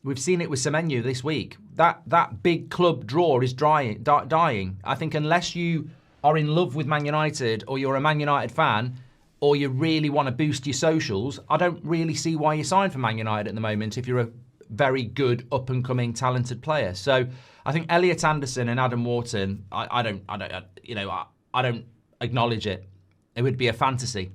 We've seen it with Semenyo this week. That big club draw is dying. I think unless you are in love with Man United or you're a Man United fan or you really want to boost your socials, I don't really see why you sign for Man United at the moment if you're a very good, up-and-coming, talented player. So I think Elliot Anderson and Adam Wharton, I don't acknowledge it. It would be a fantasy.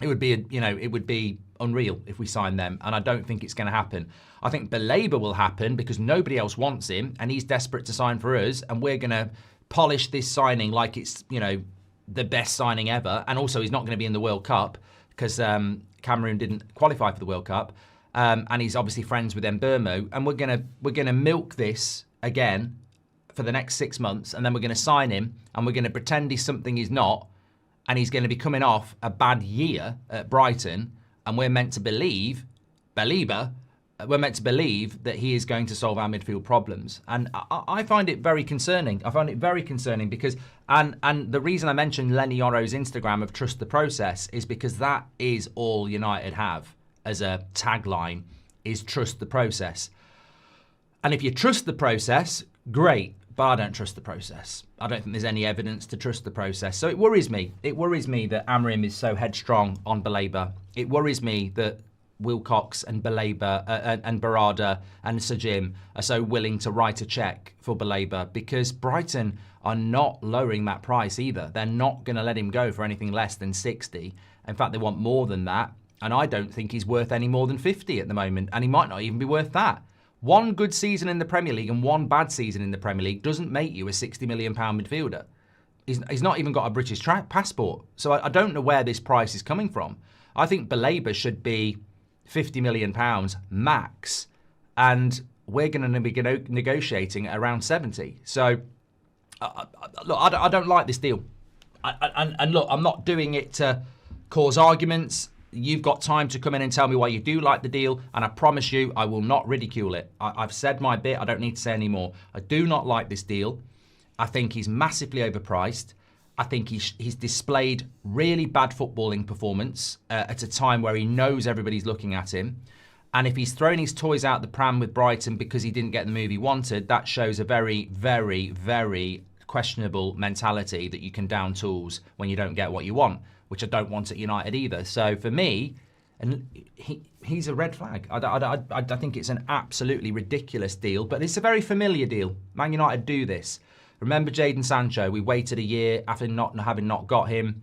It would be unreal if we signed them, and I don't think it's going to happen. I think Baleba will happen because nobody else wants him, and he's desperate to sign for us, and we're going to polish this signing like it's, the best signing ever. And also, he's not going to be in the World Cup because Cameroon didn't qualify for the World Cup, and he's obviously friends with Mbeumo, and we're gonna milk this again for the next 6 months, and then we're going to sign him, and we're going to pretend he's something he's not, and he's going to be coming off a bad year at Brighton, and we're meant to believe, we're meant to believe that he is going to solve our midfield problems. And I find it very concerning. I find it very concerning because, and the reason I mentioned Lenny Yoro's Instagram of Trust the Process is because that is all United have as a tagline, is trust the process. And if you trust the process, great. But I don't trust the process. I don't think there's any evidence to trust the process. So it worries me. It worries me that Amorim is so headstrong on Baleba. It worries me that Wilcox and Baleba and Barada and Sajim are so willing to write a cheque for Baleba because Brighton are not lowering that price either. They're not going to let him go for anything less than 60. In fact, they want more than that. And I don't think he's worth any more than 50 at the moment. And he might not even be worth that. One good season in the Premier League and one bad season in the Premier League doesn't make you a £60 million midfielder. He's not even got a British passport. So I don't know where this price is coming from. I think Baleba should be £50 million max. And we're going to be negotiating at around 70. So, look, I don't like this deal. And look, I'm not doing it to cause arguments. You've got time to come in and tell me why you do like the deal, and I promise you I will not ridicule it. I've said my bit. I don't need to say any more. I do not like this deal. I think he's massively overpriced. I think he's displayed really bad footballing performance at a time where he knows everybody's looking at him. And if he's thrown his toys out the pram with Brighton because he didn't get the move he wanted, that shows a very, very, very questionable mentality that you can down tools when you don't get what you want, which I don't want at United either. So for me, and he's a red flag. I think it's an absolutely ridiculous deal, but it's a very familiar deal. Man United do this. Remember Jadon Sancho? We waited a year after having not got him.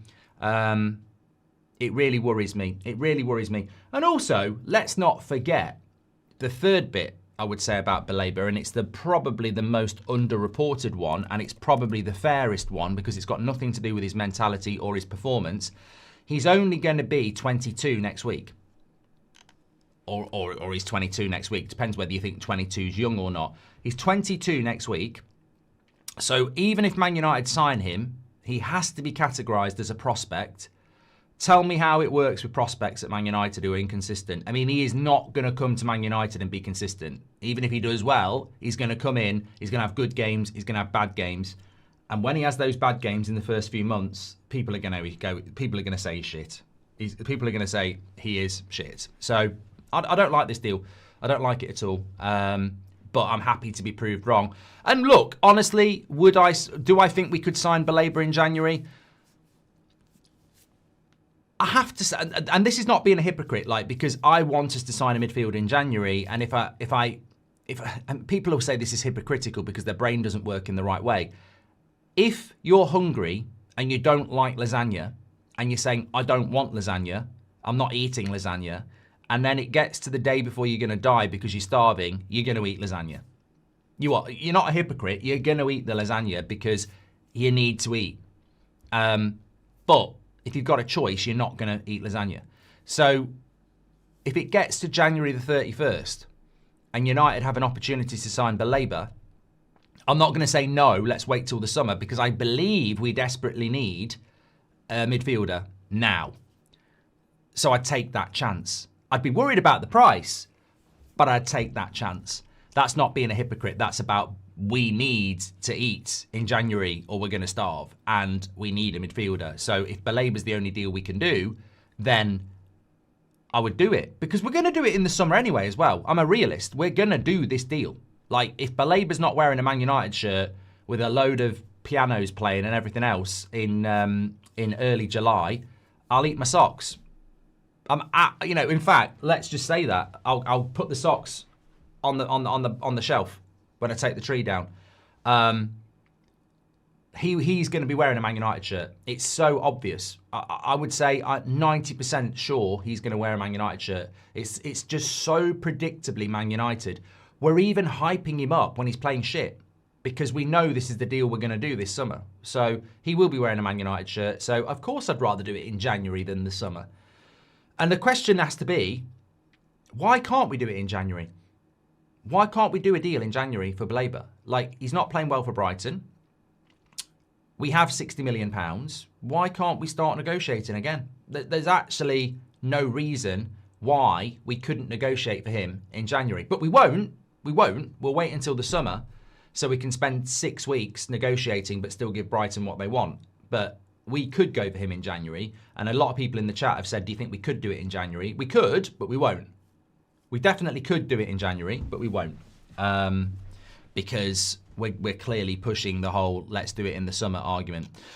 It really worries me. It really worries me. And also, let's not forget the third bit I would say about Baleba, and it's probably the most underreported one, and it's probably the fairest one because it's got nothing to do with his mentality or his performance. He's only going to be 22 next week. Or he's 22 next week. Depends whether you think 22 is young or not. He's 22 next week. So even if Man United sign him, he has to be categorised as a prospect. Tell me how it works with prospects at Man United who are inconsistent. I mean, he is not going to come to Man United and be consistent. Even if he does well, he's going to come in, he's going to have good games, he's going to have bad games. And when he has those bad games in the first few months, people are going to say he's shit. People are going to say he is shit. So I don't like this deal. I don't like it at all. But I'm happy to be proved wrong. And look, honestly, do I think we could sign Baleba in January? I have to say, and this is not being a hypocrite, because I want us to sign a midfield in January, and if and people will say this is hypocritical because their brain doesn't work in the right way. If you're hungry and you don't like lasagna, and you're saying, I don't want lasagna, I'm not eating lasagna, and then it gets to the day before you're going to die because you're starving, you're going to eat lasagna. You're not a hypocrite, you're going to eat the lasagna because you need to eat. But if you've got a choice, you're not going to eat lasagna. So if it gets to January the 31st and United have an opportunity to sign Baleba, I'm not going to say no, let's wait till the summer, because I believe we desperately need a midfielder now. So I'd take that chance. I'd be worried about the price, but I'd take that chance. That's not being a hypocrite. That's about we need to eat in January or we're going to starve, and we need a midfielder. So if Baleba's the only deal we can do, then I would do it because we're going to do it in the summer anyway as well. I'm a realist. We're going to do this deal. Like, if Balaba's not wearing a Man United shirt with a load of pianos playing and everything else in early July, I'll eat my socks. In fact, let's just say that I'll put the socks on the shelf when I take the tree down. He's going to be wearing a Man United shirt. It's so obvious. I would say I'm 90% sure he's going to wear a Man United shirt. It's just so predictably Man United. We're even hyping him up when he's playing shit because we know this is the deal we're going to do this summer. So he will be wearing a Man United shirt. So of course I'd rather do it in January than the summer. And the question has to be, why can't we do it in January? Why can't we do a deal in January for Baleba? Like, he's not playing well for Brighton. We have £60 million. Why can't we start negotiating again? There's actually no reason why we couldn't negotiate for him in January. But we won't. We won't. We'll wait until the summer so we can spend 6 weeks negotiating but still give Brighton what they want. But we could go for him in January. And a lot of people in the chat have said, do you think we could do it in January? We could, but we won't. We definitely could do it in January, but we won't. Because we're clearly pushing the whole let's do it in the summer argument.